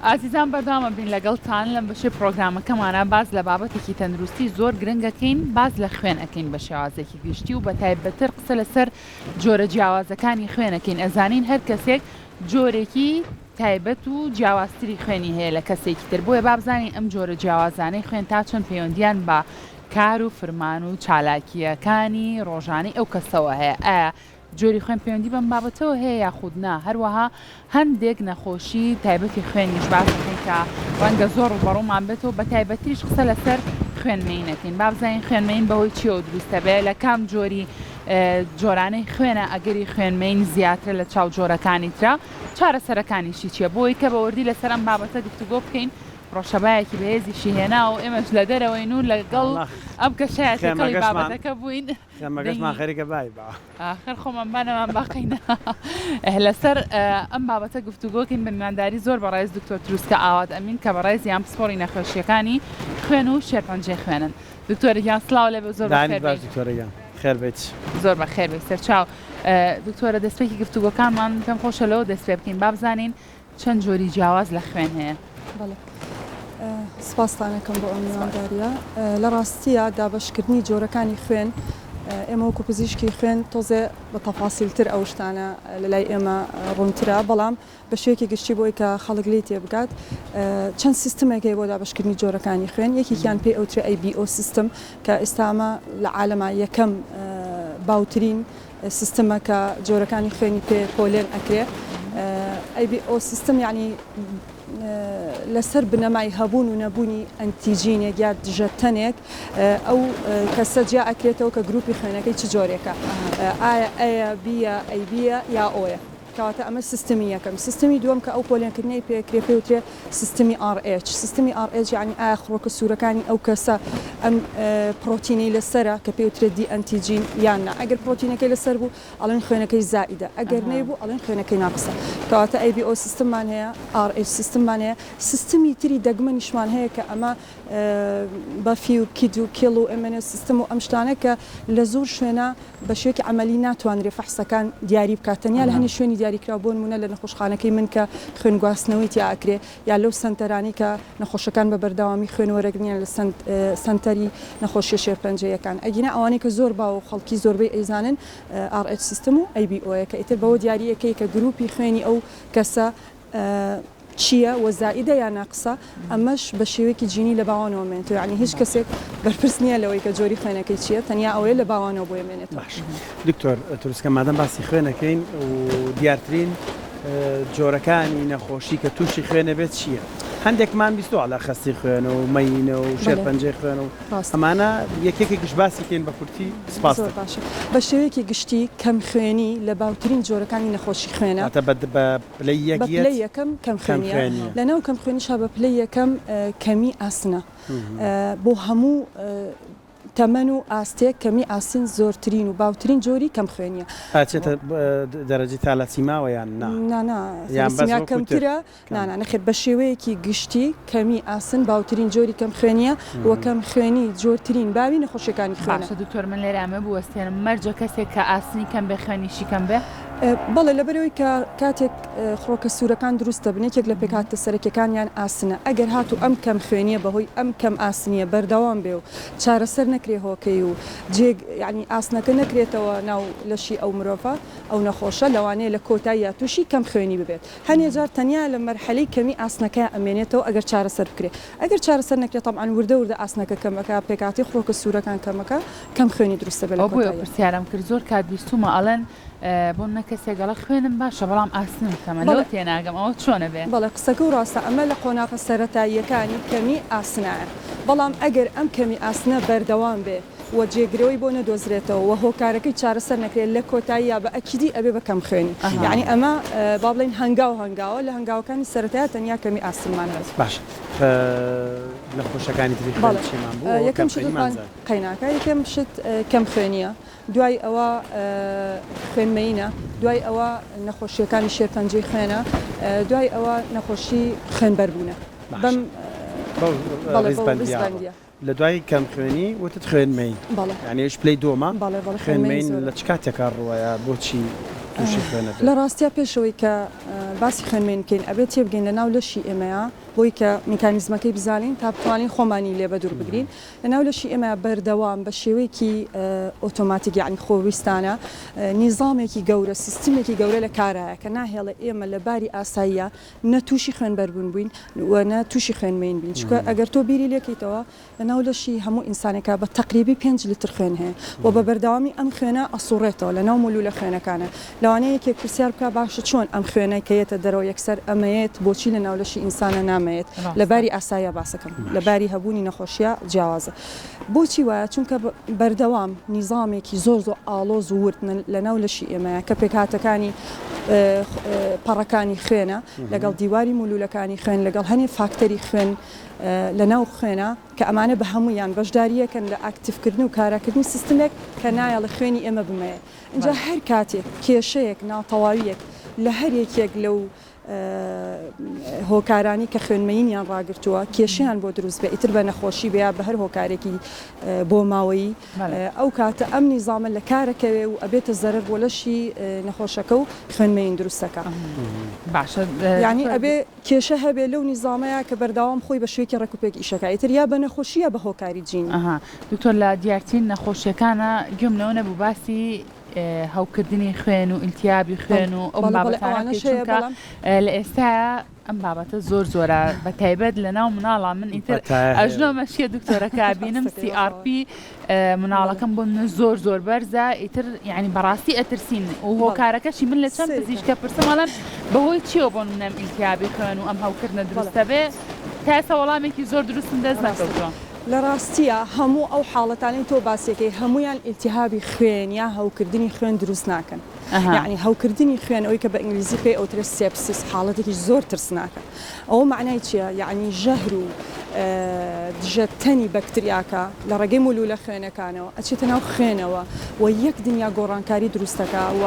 ئازیزان بەردەوامە بین لەگەڵتان لەم بەشی پرۆگرامەکەمانە باز لە بابەتێکی تەندروستی زۆر گرنگەکەین، باز لە خوێن ئەەکەین بە شێوازێکی گشتی و بە تایبەتر قسە لەسەر جۆرە جیاوازەکانی خوێنەکەین. ئەزانین هەر کەسێک جۆرێکی تایبەت و جیاوازتری خوێنی هەیە لە کەسێکی تر، بۆیە بابزانین ئەم جۆرە جیاوازانەی خوێن تا چەند پەیوەندیان بە کار و فرمان و چالاکیەکانی ڕۆژانەی ئەو کەسەوە هەیە. ئایا جۆری خوێن پەیوەندی بەم بابەتەوە هەیە یاخودنا؟ هەروەها هەندێک نەخۆشی تایبەتی خوێنیش باسەکەین کە ڕەنگە زۆر ڕوبەڕوومان بێتەوە، بە تایبەتریش قسە لەسەر خوێنمەینەکەین. بابزانین خوێنمەین بەهۆی چیەوە دروستە بێ، لە کام جۆری جۆرانەی خوێنە ئەگەری خوێنمەین زیاتر لە چاو جۆرەکانی ترا، چارەسەرەکانیشی چییە؟ بۆی کە بەوردی لەسەر ئەم بابەتە گفتوگۆ بکەین. ڕۆژەبایەکی بەهێزیشی هێنا و ئێمەش لە دەرەوەین و لەگەڵ ئەم کەشایەتەکەڵی بابەتەکە بووین. مەگەشمان خەریکە بای بە آخر خۆمەمبانەمان باقینا لەسەر ئەم بابەتە گفتوگۆکەین. بەمیانداری زۆر بەڕێز دکتۆر تروسکە ئاوات ئەمین کە بەڕێز یان پسپۆڕی نەخۆشیەکانی خوێن و شێرپەنجەی خوێنن. دکتۆرەگیان سڵاو لێ بە زۆر دکتۆرەگیان خێر بێت. زۆر بە خێر بێت سەرچاو. دکتۆرە دەستپێکی گفتوگۆکانمان پێم خۆشە لەوە دەست پێ بکەین، بابزانین چەند جۆری جیاواز لە خوێن هەیە. سپاستانەکەم بۆ ئەم میوانداریە. لە ڕاستیە دابەشکردنی جۆرەکانی خوێن ئێمە وەکو پزیشکی خوێن تۆزێ بە تەفاسیلتر ئەو شتانە لە لای ئێمە ڕوونترە، بەڵام بە شوێکی گشتی بۆی کە خەڵک لی تێ بگات چەند سیستمێکی بۆ دابەشکردنی جۆرەکانی خوێن. یەکێکیان پێی ئەوترێ ئەیBO سیستم کە ئێستامە لە عالەما یەکەم باوترین سیستمە کە جۆرەکانی خوێنی پێ پۆلێن ئەکرێ. ئەیBO سیستم یعنی لەسەر بنەمای هەبوون و نەبوونی ئەنتیجینێک یا دژەتەنێک ئەو کەسە جیا ئەکرێتەوە کە گروپی خوێنەکەی چ جۆرێکە، ئایا ئەیە بیە ئەیBە یا ئۆیە. کەواتە ئەمە سیستمی یەکەم. سیستمی دووەم کە ئەو پۆلێنکردنەی پێکرێ پێوترێ سیستمی RH. سیستمی RH یعنی ئایا خڕۆکە سوورەکانی ئەو کەسە ئەم پرۆتینی لەسرە کە پێوترێ دی ئەنتیجین یاننا. ئەگەر پرۆتینەکەی لەسەر بوو ئەڵێن خوێنەکەی زائیدە، ئەگەر نەیبوو ئەڵێن خوێنەکەی ناقسە. کەواتە ئەیBO سیستممان هەیە، RH سیستممان هەیە. سیستمی تری دەگمەنیشمان هەیە کە ئەمە بەفی و کید و کێڵ و MNS سیستم و ئەم شتانە کە لە زۆر شوێنە بە شوێکی عەمەلی ناتوانرێ فەحسەکان دیاری بکات، تەنیا لە هەنی شوێنی دیاریکرا بۆ نمونە لە نەخۆشخانەکەی من کە خوێن گواستنەوەی تیا ئەکرێ، یا لەو سەنتەرانی کە نەخۆشەکان بە بەردەوامی خوێنەوەرەگرنیان لە سەنتەری نەخۆشیە شێرپەنجەیەکان. ئەگینە ئەوانەی کە زۆر باو خەڵکی زۆربەی ئەیزانن RH سیستم و ئەیBۆیە کە ئیتر بەوە دیاریەکەی کە گروپی خوێنی ئەو کەسە چییە و زائیدە یا ناقسە، ئەمەش بە شێوەیەکی جینی لە باوانەوە مێنێتەوە. یعنی هیچ کەسێک بەرپرس نییە لەوەی کە جۆری خوێنەکەی چییە، تەنیا ئەوەیە لە باوانەوە بۆیە مێنێتەوە. دکتۆر تروسکە مادەم باسی خوێنەکەین و دیارترین جۆرەکانی نەخۆشی کە تووشی خوێنە بێت چییە؟ هەندێکمان بیستوە لە خەستی خوێنە و مەینە و شێرپەنجەی خوێنە و ئەمانە یەکێکێکیش باسی بە کورتی سپاس باشە. بە شێوەیەکی گشتی کەم خوێنی لە باوترین جۆرەکانی نەخۆشی خوێنە بە پلەی یەکەم کەم خوێنیە. لەناو کەم خوێنیشا بە پلەی یەکەم کەمی ئاسنە. بۆ هەموو تەمەن و ئاستێک کەمی ئاسین زۆرترین و باوترین جۆری کەم خوێنیە. هاچێتە دەرەجی تالەسیماوە یان نانا کەمترە نەخێت بە شێوەیەکی گشتی کەمی ئاسن باوترین جۆری کەم خوێنیە وە کەم خوێنی جۆرترین باوی نەخۆشیەکانی خوێنە. دکتۆر من لێرامە بوەستێنم مەرجە کەسێک کە ئاسنی کەم بێ خوێنیشی کەم بێ؟ بەڵێ لەبەرەوەی کە کاتێک خڕۆکە سوورەکان دروستە بنێکێک لە پێکاتە سەرەکیەکانیان ئاسنە. ئەگەر هاتو ئەم کەم خوێنیە بەهۆی ئەم کەم ئاسنیە بەردەوام بێ و چارەسەر نەکرێ هۆکەی و ینی ئاسنەکە نەکرێتەوە ناو لەشی ئەو مرۆڤە ئەو نەخۆشە لەوانەیە لە کۆتاییە تووشی کەم خوێنی ببێت. هەنێ جار تەنیا لە مەرحەلەی کەمی ئاسنەکە ئەمێنێتەوە ئەگەر چارەسەر بکرێ. ئەگەر چارەسەر نەکرێت تەمەن وردە ئاسنەکە کەمەکە پێکاتی خڕۆکە سوورەکان کەمەکە کەم خوێنی دروستە بێت. پرسیارم کرد زۆر کات بیستومە ئەڵەن بۆ نەکەسێگەڵە خوێنم باشە بەڵام ئاسنم کەمە لەوە تێناگەم ئەوە چۆنە بێ؟ بەڵێ قسەکە و ڕاستە ئەمە لە قۆناغە سەرەتاییەکانی کەمی ئاسنایە، بەڵام ئەگەر ئەم کەمی ئاسنە بەردەوام بێ و جێگرەوەی بۆ نەدۆزرێتەوە و هۆکارەکەی چارەسەر نەکرێت لە کۆتاییە بە ئەکیدی ئەبێ بە کەم خوێنی. یعنی ئەمە با بڵین هەنگاوە لە هەنگاوەکانی سەرەتایە تەنیا کەمی ئاسنمان هەست. باش نەخۆشەکانی تری یەکەم شتمان قەیناکە یەکەم شت کەم خوێنیە، دوای ئەوە خوێنمەینە، دوای ئەوە نەخۆشیەکانی شێرپەنجەی خوێنە، دوای ئەوە نەخۆشی خوێنبەربوونە. بەم ڕیزبەندیە لە دوای کەم خوێنی وتت خوێنمەین یعنیش پلەی دۆمە خوێنمەین لە چ کاتێکا ڕوایە بۆچی تووشی خوێنە لە ڕاستیا پێشەوەی کە باسی خوێنمێن بکەین ئەبێت تێبگەین لە ناو لەشی ئێمەیە بۆی کە میکانیزمەکەی بزانین تا بتوانین خۆمانی لێ بە دوور بگرین لە ناو لەشی ئێمە بەردەوام بە شێوەیەکی ئۆتۆماتیک یعنی خۆویستانە نیزامێکی گەورە سیستمێکی گەورە لە کارایە کە ناهێڵە ئێمە لە باری ئاساییە نە تووشی خوێنبەر بوون بووین و نە تووشی خوێنمەین بین چکە ئەگەر تۆ بیری لێکەیتەوە لە ناو لەشی هەموو ئینسانێکە بە تقریبی 5 لیتر خوێن هەیە و بە بەردەوامی ئەم خوێنە ئەسوڕێتەوە لە ناو مولولە خوێنەکانە لەوانەیە یەکێک پرسیار بکە باشە چۆن ئەم خوێنەی کەیەتە دەرەوە یەکسەر ئەمەیەت بۆچی لە ناو لەشی ئینسانە نامەیەت لەباری ئاساییە باسەکەم لەباری هەبوونی نەخۆشیە جیاوازە بۆچی وایە چونکە بەردەوام نیزامێکی زۆر ئاڵۆز و ورد لە ناو لەشی ئێمەیە کە پێکهاتەکانی پەڕەکانی خوێنە لەگەڵ دیواری مولولەکانی خوێن لەگەڵ هەنێ فاکتەری خوێن لە ناو خوێنە کە ئەمانە بە هەمویان بەشداریەکەن لە ئاکتیفکردن و کاراکردنی سیستمێک کە نایە لە خوێنی ئێمە بمەیە اینجا هەر کاتێک کێشەیەک ناوتەواویەک لە هەر یەکێک لەو هۆکارانی کە خوێنمەینیان ڕاگرتووە کێشیان بۆ دروست بێ ئیتر بە نەخۆشی بێ بە هەر هۆکارێکی بۆ ماوەیی ئەو کاتە ئەم نیزامە لە کارەکەوێ و ئەبێتە زەرەر بۆ لەشی نەخۆشەکە و خوێنمەین دروستەکە باشە یعنی ئەبێ کێشە هەبێ لەو نیزامەیە کە بەرداوام خۆی بە شوێکی ڕێکوپێک ئیشەکە ئیتر یا بە نەخۆشیە بە هۆکاری جین دکتۆر لە دیارترین نەخۆشیەکانە گوێم لەوە نەبوو باسی هەوکردنی خوێن و ئیلتیابی خوێن و ئەم بابەتانە چونکە لە ئێستا ئەم بابەتە زۆرە بە تایبەت لە ناو مناڵە من ئیتر ئەژنۆمەشیە دکتۆرەکە بینم CRP مناڵەکەم بۆ من زۆر بەرزە ئیتر یعنی بەڕاستی ئەترسین و هۆکارەکەشی من لە چەند پزیشکە پرسەمەڵەن بەهۆی چیەوە بۆ منەم ئیلتیابی خوێن و ئەم هەوکردنە دروستە بێ تا ئێستا وەڵامێکی زۆر دروستم دەست نەکەوتووە لە ڕاستیە هەموو ئەو حاڵەتانی تۆ باسیەکەی هەمویان ئیلتیهابی خوێن یا هەوکردنی خوێن دروست ناکەن یعنی هەوکردنی خوێن ئەوەی کە بە ئینگلیزی پێی ئەوترێت سێپسیس حاڵەتێکی زۆر ترسناکە ئەوە معنای چییە یعنی ژەهر و دژەتەنی بەکتریاکە لە ڕێگەی مولولە خوێنەکانەوە ئەچێتە ناو خوێنەوە و یەک دنیا گۆڕانکاری دروستەکە و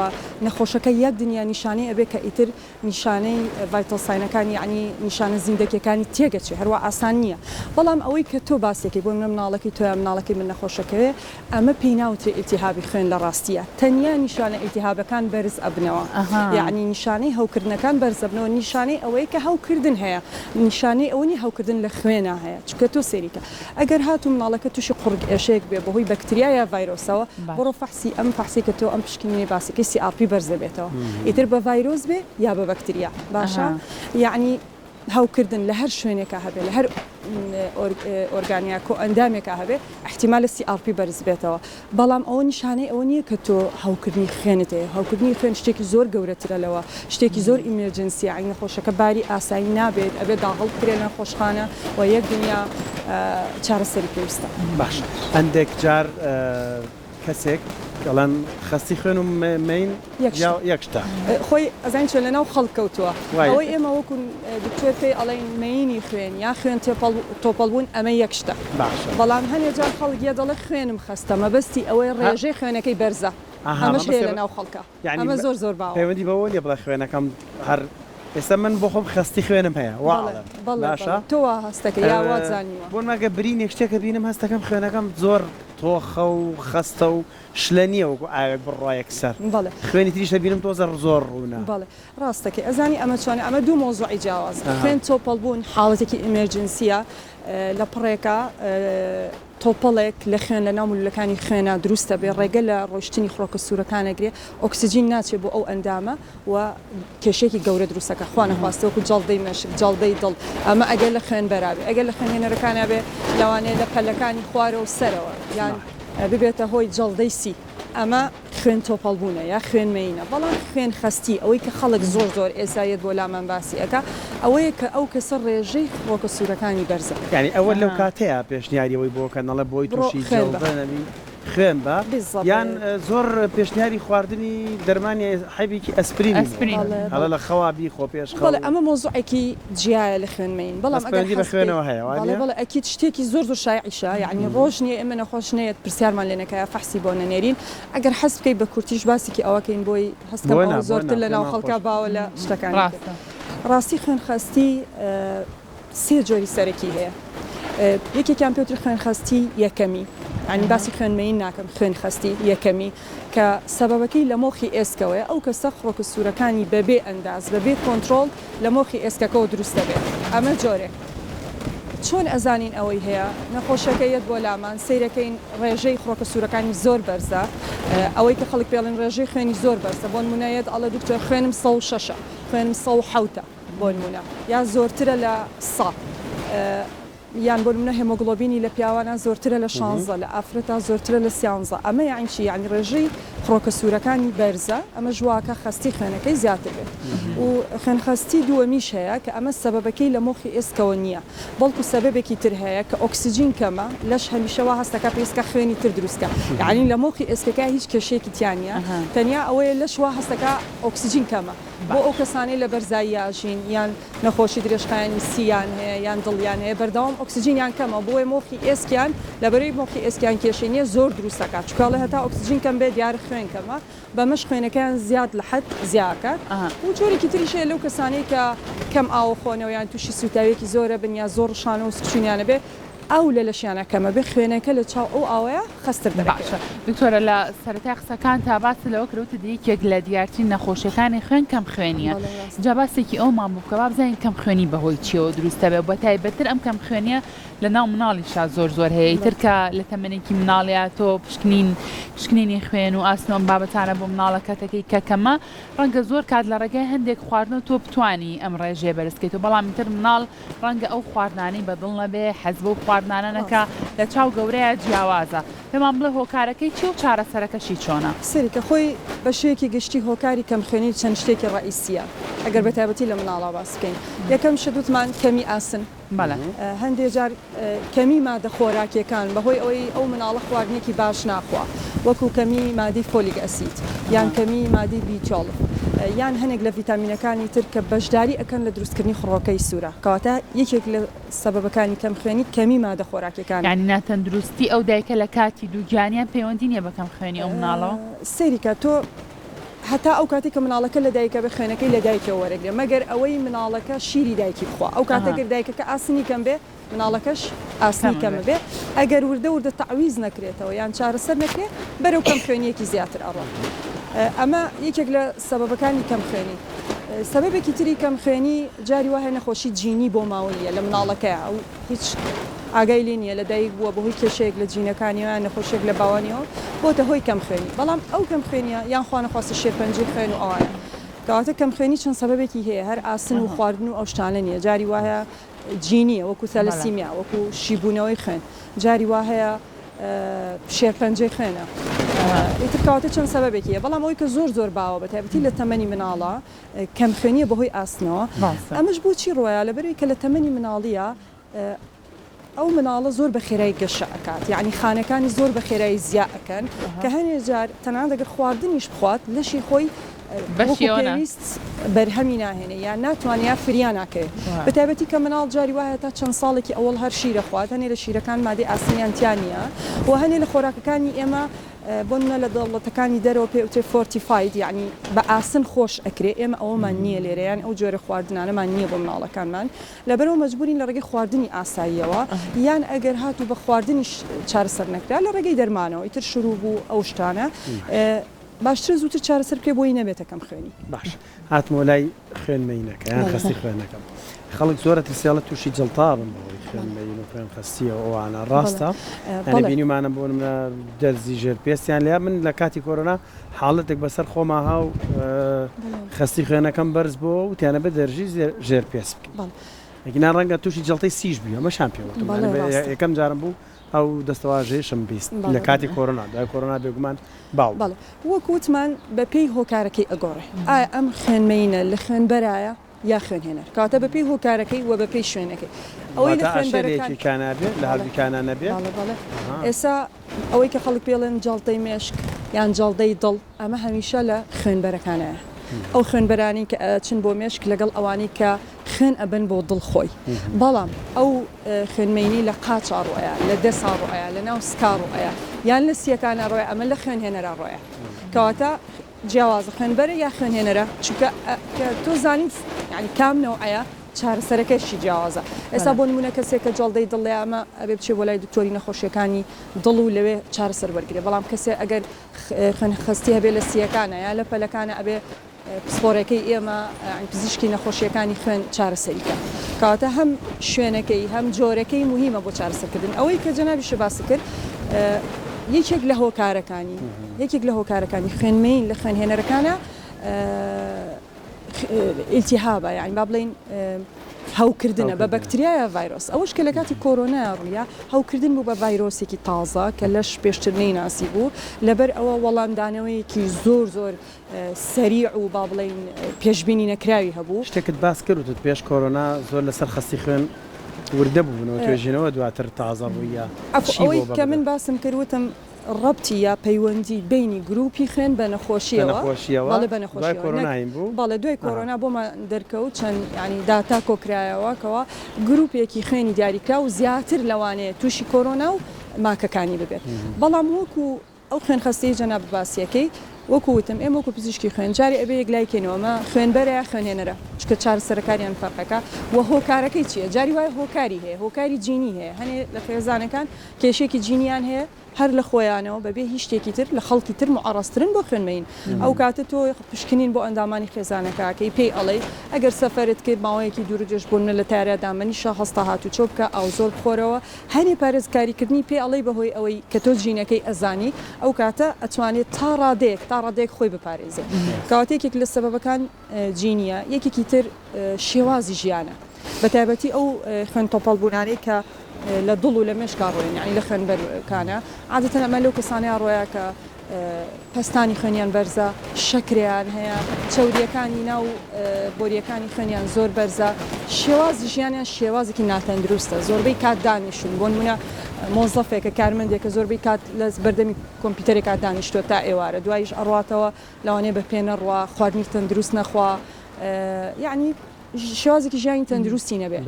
نەخۆشەکە یەک دنیا نیشانەی ئەبێ کە ئیتر نیشانەی ڤایتەڵ ساینەکانی یعنی نیشانە زیندەکیەکانی تێگەچێ هەروە ئاسان نییە بەڵام ئەوەی کە تۆ باسێکی بۆ منە مناڵەکەی تۆ مناڵەکەی من نەخۆشەکەوێ ئەمە پێی ناوترێ ئیلتیهابی خوێن لە ڕاستیە تەنیا نیشانە ئیلتیهابەکان بەرز ئەبنەوە یعنی نیشانەی هەوکردنەکان بەرز ئەبنەوە نیشانەی ئەوەی کە هەوکردن هەیە نیشانەی ئەوەنی هەوکردن لە خوێنە هەیە چکە تۆ سێریکە ئەگەر هاتوو مناڵەکە تووشی قوڕگ ئێشەیەک بێ بەهۆی بەکتریا یا ڤایرۆسەوە بڕۆ فەحسی ئەم فەحسی کە تۆ ئەم پشکنینی باسیکەی CRP بەرز دەبێتەوە ئیتر بە ڤایرۆس بێ یا بە بەکتریا باشە یعنی هەوکردن لە هەر شوێنێکە هەبێ لە هەر ئۆرگانیا کۆ ئەندامێکە هەبێ احتیمالە CRP بەرز بێتەوە بەڵام ئەوە نیشانەی ئەوە نییە کە تۆ هەوکردنی خوێنت هەیە هەوکردنی خوێن شتێکی زۆر گەورەترە لەوە شتێکی زۆر ئیمرجنسی عین نەخۆشەکە باری ئاسایی نابێت ئەبێ داغڵ بکرێ لە نەخۆشخانە و یەک دنیا چارەسەری پێویستە باش هەندێک جار کەسێک گەڵەن خەستی خوێن و مین یەکشتا خۆی ئەزان چۆن لەناو خەڵکەوتووە ئەوەی ئێمە وەکو دکتۆر پێی ئەڵێن مینی خوێن یا خوێن تۆپەڵبوون ئەمە یەکشتە بەڵام هەنێ جار خەڵکیە دەڵێ خوێنم خەستە مەبەستی ئەوەی ڕێژەی خوێنەکەی بەرزە ئەمەش هەیە لەناو خەڵکە ئەمە زۆر باوە پەیوەندی بەوە نیە بڵێ خوێنەکەم هەر ئێستا من بۆ خۆم خەستی خوێنم هەیە باشە تۆ هەستەکە یا وازانیوە بۆ ماگە برینێک شتێکە بینم هەستەکەم خوێنەکەم زۆر تۆخە و خەستە و شلە نییە وەکو ئاوێک بڕایەک سەر خوێنی تریشە بینم تۆزە زۆر ڕوونە بەڵێ ڕاستەکە ئەزانی ئەمە چۆنە ئەمە دوو مۆزوعی جیاواز خوێن تۆپەڵبوون حاڵەتێکی ئیمەرجنسیە لە پڕێکە تۆپەڵێک لە خوێن لە ناو مولولەکانی خوێنە دروستە بێ ڕێگە لە ڕۆشتنی خڕۆکە سوورەکانەگرێ ئۆکسسیجین ناچێت بۆ ئەو ئەندامە و کێشێکی گەورە دروستەکە خوا نەخواستەوەکو جەڵدەی مەشک جەڵدەی دڵ ئەمە ئەگەر لە خوێن بەرابێ ئەگەر لە خوێنێنەرەکانە بێ لەوانەیە لە پەلەکانی خوارە و سەرەوە یان ببێتە هۆی جەڵدەی سی ئەمە خوێن تۆپەڵبوونە یا خوێنمەینە بەڵام خوێن خەستی ئەوەی کە خەڵک زۆر ئێسایەت بۆ لامان باسی ئەەکە ئەوەیە کە ئەو کەسە ڕێژەی خڕۆکە سوورەکانی بەرزە یعنی ئەوە لەو کاتەیە پێشنیاریەوەی بۆکە نەڵە بۆی تووشی جەڵدەنەبی خوێن بە یان زۆر پێشنیاری خواردنی دەرمانی حیبێکی ئەسپرین هەڵە لە خەوابی خۆ پێش بەڵێ ئەمە مۆزوعێکی جیایە لە خوێنمەین بەڵام ئەگەر بە خوێنەوە هەیە بەڵێ ئەکید شتێکی زۆر شایعیشە یعنی ڕۆژ نییە ئێمە نەخۆش نێت پرسیارمان لێ نەکەیە فەحسی بۆ نەنێرین ئەگەر حەز بکەیت بە کورتیش باسێکی ئەوەکەین بۆی هەستکەم زۆرتر لە ناو خەڵکە باوە لە شتەکانی ڕاستی خوێن خەستی سێ جۆری سەرەکی هەیە یەکێکیان پێوتر خوێن خەستی یەکەمی ینی باسی خوێنمەین ناکەم خوێن خستی یەکەمی کە سەبەبەکەی لە مۆخی ئێسکەوەی ئەو کەسە خڕۆکە سوورەکانی بەبێ ئەنداز بەبێ کۆنتترۆل لە مۆخی ئێسکەکەەوە دروستە بێت ئەمە جۆرێک چۆن ئەزانین ئەوەی هەیە نەخۆشەکە یەت بۆ لامان سیرەکەین ڕێژەی خڕۆکە سوورەکانی زۆر بەرزە ئەوەی کە خەڵک پێڵێن ڕێژەی خوێنی زۆر بەرزە بۆ نمونەیەت ئەڵە دوکتۆر خوێنم 106 خوێنم 107 بۆ نمونە یا زۆرترە لە 100 یان بۆ منە هێمۆگلۆبینی لە پیاوانە زۆرترە لە 16 لە ئافرەتا زۆرترە لە 13 ئەمە یان چی یعنی ڕێژەی خڕۆکە سوورەکانی بەرزە ئەمە ژواکە خستی خوێنەکەی زیاتر بێت و خوێنخستی دووەمیش هەیە کە ئەمە سەبەبەکەی لە مۆخی ئێسکەوە نییە بەڵکو سەبەبێکی تر هەیە کە ئۆکسسیجین کەمە لەش هەمیشەوە هەستەکە پێسکە خوێنی تر دروستکە یعنی لە مۆخی ئێسکەکە هیچ کێشێکی تیانە تەنیا ئەوەیە لەشوا هەستەکە ئۆکسسیجین کەمە بۆ ئەو کەسانەی لە بەرزایی ئاژین یان نەخۆشی درێژخایانی سییان هەیە یان دڵیان هەیە بەردەوام ئۆکسسیجینیان کەمە بۆی مۆخی ئێسکیان لەبەرەی مۆخی ئێسکیان کێشێنیە زۆر دروستەکە چکاڵە هەتا ئۆکسسیجین کەم بێت دیارە خوێن کەمە بەمەش خوێنەکەیان زیاد لە حەد زیاکە و جۆرێکی تریشەیە لەو کەسانەی کە کەم ئاوە خۆنەوە یان تووشی سوتاوێکی زۆرە بنیا زۆر ڕشانە و سکچونیانە بێ ئەو لە لەشیانە کەمە بێ خوێنەکە لە چاو ئەو ئاوەیە خستر باشە دکتۆرە لە سەرەتای قسەکان تا باس لەوە کەوتە دیەکێک لە دیارترین نەخۆشیەکانی خوێن کەم خوێنیە جا باسێکی ئەومان بوو کە بابزانین کەم خوێنی بەهۆی چیەوە دروستە بێ بە تایبەتر ئەم کەم خوێنیە لە ناو مناڵیشا زۆر هەیە ترکە لە تەمەێکی مناڵیا تۆ پشکنینی خوێن و ئاسنۆم بابەتانە بۆ مناڵەکەتەکەی کەکەمە ڕەنگە زۆر کات لە ڕێگای هەندێک خواردن تۆ بتانی ئەم ڕێژێ بەرزکەیت و بەڵام تر مناڵ ڕەنگە ئەو خواردانی بەدڵ نەبێ حەز بۆ خواردانەکە لە چاو گەورەیە جیاوازە پێمان بڵێ هۆکارەکەی چی و چارەسەرەکەشی چۆنە سەریکە خۆی بە شوەیەکی گشتی هۆکاری کەم خوێنی چەند شتێکی ڕئیسیە ئەگەر بە تایبەتی لە مناڵا باس بکەین یەکەم شدوتمان کەمی ئاسن هەندێک جار کەمی مادە خۆراکیەکان بەهۆی ئەوەی ئەو مناڵە خواردنێکی باش ناخوا وەکو کەمی مادی فۆلیک ئەسید یان کەمی مادی بیچۆڵ یان هەنێک لە ڤیتامینەکانی تر کە بەشداری ئەەکەن لە دروستکردنی خڕۆکەی سوورە کەواتە یەکێک لە سەبەبەکانی کەم خوێنی کەمی مادە خۆراکیەکان ینی ناتەندروستی ئەو دایکە لە کاتی دووگیانیان پەیوەندی نیە بە کەم خوێنی ئەو مناڵەوە سەریکە تۆ هەتا ئەو کاتی کە مناڵەکە لە دایکە بە خوێنەکەی لە دایکەوە وەرەگرێ مەگەر ئەوەی مناڵەکە شیری دایکی بخوا ئەو کاتەگەر دایکەکە ئاسنی کەم بێ مناڵەکەش ئاسنی کەمە بێ ئەگەر وردە تەعویز نەکرێتەوە یان چارەسەر نەکرێت بەرەو کەم خوێنیەکی زیاتر ئەڕۆ ئەمە یەکێک لە سەبەبەکانی کەم خوێنی سەبەبێکی تری کەم خوێنی جاری وایە نەخۆشی جینی بۆ ماوەیە لە مناڵەکەیە ئەو هیچ ئاگای لێ نیە لە دایک بووە بەهۆی کێشەیەک لە جینەکانیەوە نەخۆشێک لە باوانیەوە بۆتە هۆی کەم خوێنی بەڵام ئەو کەم خوێنیە یان خوانەخواستە شێرپەنجەی خوێن و ئەوانە کەواتە کەم خوێنی چەند سەبەبێکی هەیە هەر ئاسن و خواردن و ئەو شتانە نیە جاری وایە جینیە وەکو تەلەسیمیا وەکو شیبوونەوەی خوێن جاری وا هەیە شێرپەنجەی خوێنە ئیتر کەواتە چەند سەبەبێکیە بەڵام ئەوەی کە زۆر باوە بە تایبەتی لە تەمەنی مناڵە کەم خوێنیە بەهۆی ئاسنەوە ئەمەش بۆچی ڕۆیە لەبەرەوەی کە لە تەمەنی مناڵیە ئەو مناڵە زۆر بە خێرایی گەشە ئەکات یعنی خانەکانی زۆر بە خێرایی زیاد ئەکەن کە هەنێ جار تەنانەت دەگەر خواردنیش بخوات لەشی خۆی پێویست بەرهەمی ناهێنێ یان ناتوانێت فریان ناکەێت بە تایبەتی کە مناڵ جاری وایە تا چەند ساڵێکی ئەوڵ هەر شیرە خوات هەنێ لە شیرەکان مادەی ئاسنیانتیانە و هەنێ لە خۆراکەکانی ئێمە بۆنە لە دەوڵەتەکانی دەرەوە پێ وتێ فۆرتیفاید یعنی بە ئاسن خۆش ئەکرێ ئێمە ئەوەمان نییە لێرەیان ئەو جۆرە خواردنانەمان نییە بۆ مناڵەکانمان لەبەرەوە مەجبورین لە ڕێگەی خواردنی ئاساییەوە یان ئەگەر هاتوو بە خواردنیش چارەسەر نەکرا لە ڕێگەی دەرمانەوە ئیتر شروع بوو ئەو شتانە باشتر زووتر چارەسەر پێ بۆی نەبێتە کەم خوێنی باش هاتمۆ لای خوێنمەینەکە یان خستی خوێنەکەم خەڵک زۆرە ترسیاڵە تووشی جڵتابن بەوەی خوێنمەین و خوێن خستیەوە ئەوانە ڕاستە بینیمانە بۆ منە دەرزی ژێرپێستیان لیا من لە کاتی کۆرۆنا حاڵەتێک بەسەر خۆما هاو خستی خوێنەکەم بەرز بۆ و تیانە بە دەرژی ژێرپێست بکەین یەکینا ڕەنگە تووشی جڵتەی سیش بوو ئەمەشان پێوە یەکەم جارم بوو ئەو دەستەواژێشم بیست لە کاتی کۆرۆنا دوای کۆرۆنا بێگومان باو وەکوتمان بە پێی هۆکارەکەی ئەگۆڕێ ئایا ئەم خوێنمەینە لە خوێنبەرایە یا خوێنهێنەر کاتە بە پێی هۆکارەکەی و بە پێی شوێنەکەی ئەوەی لە خوێنبەرێکی کانابێ لە هەردووکانە نەبێ ئێستا ئەوەی کە خەڵک پێڵێن جەڵتەی مێشک یان جەڵدەی دڵ ئەمە هەمیشە لە خوێنبەرەکانەیە ئەو خوێنبەرانی کە چن بۆ مێشک لەگەڵ ئەوانی کە خوێن ئەبن بۆ دڵخۆی بەڵام ئەو خوێنمەینی لە قاچا ڕۆیە لە دەسا ڕۆیە لە ناو سکا ڕۆیە یان لە سیەکانە ڕۆیە ئەمە لە خوێنهێنەرا ڕۆیە کەواتە جیاوازە خوێنبەرە یا خوێنهێنەرە چونکە تۆ زانیت یعنی کام نەوعەیە چارەسەرەکەشی جیاوازە ئێستا بۆ نمونە کەسێک کە جەڵدەی دڵێ ئەمە ئەبێ بچێ بۆ لای دکتۆری نەخۆشیەکانی دڵ و لەوێ چارەسەر وەرگێ بەڵام کەسێ ئەگەر خەستی هەبێ لە سیەکانە یا لە پەلەکانە ئەبێ پسپۆرەکەی ئێمە پزیشکی نەخۆشیەکانی خوێن چارەسەریکە کەواتە هەم شوێنەکەی هەم جۆرەکەی مهمە بۆ چارەسەرکردن ئەوەی کە جەنابیش باس کرد یەکێک لە هۆکارەکانی خوێنمەین لە خوێنهێنەرەکانە ئیلتیهابە یعنی با بڵێن هەوکردنە بە بەکتریایە ڤایرۆس ئەوەش کە لە کاتی کۆرۆنا ڕوویە هەوکردن بوو بە ڤایرۆسێکی تازە کە لەش پێشتر نەیناسی بوو لەبەر ئەوە وەڵامدانەوەیەکی زۆر سەریع و با بڵێن پێشبینی نەکراوی هەبوو شتێکت باس کردوت پێش کۆرۆنا زۆر لەسەر خەستی خوێن وردە بوونەوە توێژینەوە دواتر تازە ڕوویە ئەوەی کە من باسم کردوتم ڕەبتی یا پەیوەندی بینی گروپی خوێن بە نەخۆشیەوە بەڵێ دوای کۆرۆنا بۆمان دەرکەوت چەند ینی داتا کۆکرایەوە کەەوە گروپێکی خوێنی دیاریکرا و زیاتر لەوانەیە تووشی کۆرۆنا و ماکەکانی ببێت بەڵام وەکو ئەو خوێن خەستەی جەناب باسیەکەی وەکوتم ئێمە وەکو پزیشکی خوێن جاری ئەبێ یەکلایکەینەوەمە خوێنبەرە خوێنێنەرە چکە چارەسەرەکاریان فەرقەکە و هۆکارەکەی چییە جاری وایە هۆکاری هەیە هۆکاری جینی هەیە هەنێ لە خێزانەکان کێشێکی جینیان هەیە هەر لە خۆیانەوە بەبێ هیچ شتێکی تر لە خەڵکی تر معڕاسترن بۆ خوێنمەین ئەو کاتە تۆ پشکنین بۆ ئەندامانی خێزانەکەکەی پێی ئەڵێ ئەگەر سەفەرت کرد ماوەیەکی دوورجێش بوون لە تارەدامەنیشە هەستا هاتو چۆ بکە ئەو زۆر بخۆرەوە هەنێ پارێزکاریکردنی پێ ئەڵێ بەهۆی ئەوەی کە تۆ ژینەکەی ئەزانی ئەو کاتە ئەتوانێت تا ڕادێک خۆی بپارێزێ کاتێکێک لە سەبەبەکان جینیە یەکێکی تر شێوازی ژیانە بە تایبەتی ئەو خوێن تۆپەڵبوونانەی کە لە دڵ و لە مێشکا ڕۆین یعنی لە خوێنبەرکانە عادەتەن ئەمە لەو کەسانەیە ڕۆیە کە پەستانی خوێنیان بەرزە شەکریان هەیە چەوریەکانی ناو بۆریەکانی خوێنیان زۆر بەرزە شێوازی ژیانیان شێوازێکی ناتەندروستە زۆربەی کات دانیشتون بۆ نمونە مۆزەفێکە کارمەندێکە زۆربەی کات لە بەردەمی کۆمپیوتەرێکا دانیشتۆ تا ئێوارە دوایش ئەڕاتەوە لەوانەیە بە پێ نەڕوا خواردنی تەندروست نەخوا یعنی شێوازێکی ژیانی تەندروستی نەبێ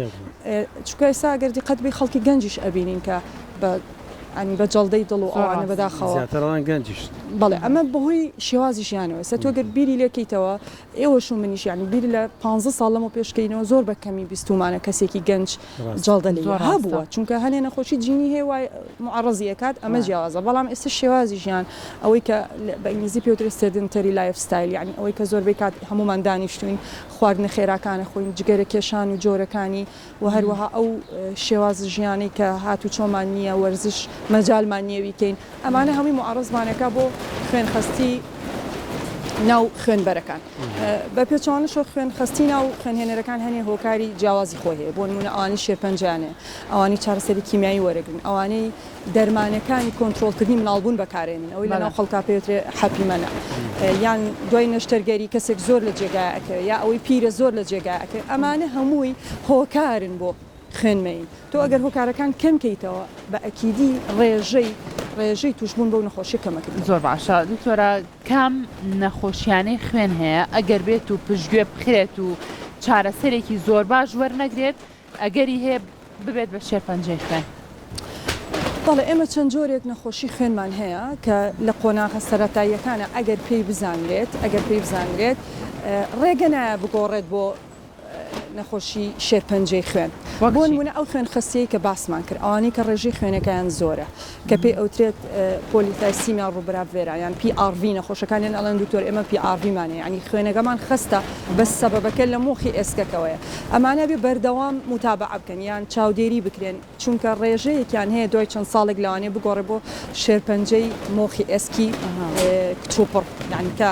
چونکە ئێستا ئەگەر دیقەت بێ خەڵکی گەنجیش ئەبینین کە بە جەڵدەی دڵ و ئەوانە بەداخەوە گەنجیش بەڵێ ئەمە بەهۆی شێوازی ژیانەوە سە تۆ گەر بیری لێکەیتەوە ئێوەش و منیش ینی بیر لە 15 ساڵ لەمە پێشکەینەوە زۆر بە کەمی بیستمانە کەسێکی گەنج جەڵدە لێ هەبووە چونکە هەنێ نەخۆشی جینی هەیە وای معڕەزیەکات ئەمە جیاوازە بەڵام ئێستا شێوازی ژیان ئەوەی کە بە ئینگلیزی پێوترێت سێدنتەری لایف ستایل یعنی ئەوەی کە زۆربەی کات هەمومان دانیشتوین خواردنە خێراکانە خۆین جگەرە کێشان و جۆرەکانی و هەروەها ئەو شێواز ژیانی کە هاتو چۆمان نییە وەرزش مەجالمان نیێویکەین ئەمانە هەمووی معڕزمانەکە بۆ خوێنخەستی ناو خوێنبەرەکان بە پێچوانشۆ خوێنخەستی ناو خوێنهێنەرەکان هەنێ هۆکاری جیاوازی خۆی هەیە بۆ نمونە ئەوانی شێرپەنجانێ ئەوانی چارەسەری کیمیایی وەرەگرن ئەوانەی دەرمانەکانی کۆنتترۆلکردنی مناڵبوون بەکارێنن ئەوی لەناو خەڵکا پێوترێ حەپیمەنە یان دوای نەشتەرگەری کەسێک زۆر لە جێگایەکە یا ئەوەی پیرە زۆر لە جێگایەکە ئەمانە هەمووی هۆکارن بۆ خوێنمەین تۆ ئەگەر هۆکارەکان کەمکەیتەوە بە ئەکیدی ڕێژەی توشبوون بەو نەخۆشی کەمەکرد زۆر باشە دکتۆرە کام نەخۆشیانەی خوێن هەیە ئەگەر بێت و پشتگوێ بخرێت و چارەسەرێکی زۆر باش وەرنەگرێت ئەگەری هەیە ببێت بە شێرپەنجەی خوێن بەڵێ ئێمە چەند جۆرێک نەخۆشی خوێنمان هەیە کە لە قۆناغە سەرەتاییەکانە ئەگەر پێی بزانرێت ڕێگە نایە بگۆڕێت بۆ نەخۆشی شێرپەنجەی خوێن بۆ نمونە ئەو خوێن خەستەیە کە باسمان کرد ئەوانەی کە ڕێژەی خوێنەکەیان زۆرە کە پێی ئەوترێت پۆلیتایسیمیا ڕووبراڤێرا یان PRV نەخۆشەکانیان ئەڵێن دکتۆر ئێمە PRV-مانەیە ینی خوێنەکەمان خستە بە سەبەبەکە لە مۆخی ئێسکەکەوەیە ئەمانە بێ بەردەوام متابعە بکەن یان چاودێری بکرێن چونکە ڕێژەیەکیان هەیە دوای چەند ساڵێک لەوانەیە بگۆڕێ بۆ شێرپەنجەی مۆخی ئێسکی کچوپڕ یعنی کە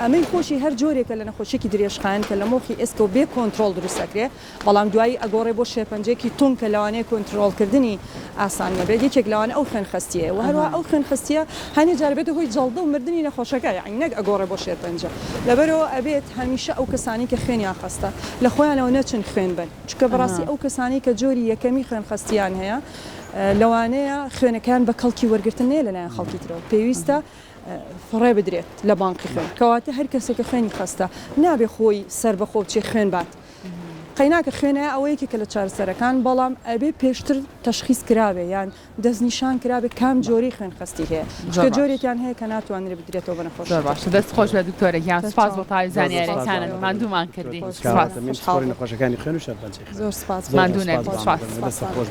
ئەمەی خۆشی هەر جۆرێکە لە نەخۆشیێکی درێژخایەن کە لە مۆخی ئێسکە و بێ کۆنتترۆل دروستەکرێ بەڵام دوایی ئەگۆڕێ بۆ شێرپەنجێکی تون کە لەوانەیە کۆنتترۆلکردنی ئاسان نەبێت یەکێک لەوانە ئەو خوێن خەستیە و هەروە ئەو خوێن خەستیە هەنێ جار بێت هۆی جەڵدە و مردنی نەخۆشەکە یعنی نەک ئەگۆڕێ بۆ شێرپەنجە لەبەرەوە ئەبێت هەمیشە ئەو کەسانی کە خوێنیان خەستە لە خۆیانەوە نەچن خوێن بن چکە بەڕاستی ئەو کەسانی کە جۆری یەکەمی خوێن خەستیان هەیە لەوانەیە خوێنەکان بە کەڵکی وەرگرتن نێ لەلایەن خەڵکی ترەوە پێویستە فڕێ بدرێت لە بانقی خوێن کەواتە هەر کەسێکە خوێنی خەستە نابێ خۆی سەر بەخۆ بچێ خوێن بات قەیناکە خوێنە ئەوەیەکی کە لە چارەسەرەکان بەڵام ئەبێ پێشتر تەشخیص کرابێ یان دەستنیشان کرابێ کام جۆری خوێن خستی هەیە چکە جۆرێکیان هەیە کە ناتوانێت بدرێتەوە بە نەخۆش. زۆر باشە دەست خۆش بە دکتۆرە گیان سپاس بۆ تاوی زانیاریتانە ماندوومان کردی نەخۆشەکانی خوێن و شەرپەنجەی زۆر سپاس ماندوو نەبی. خۆش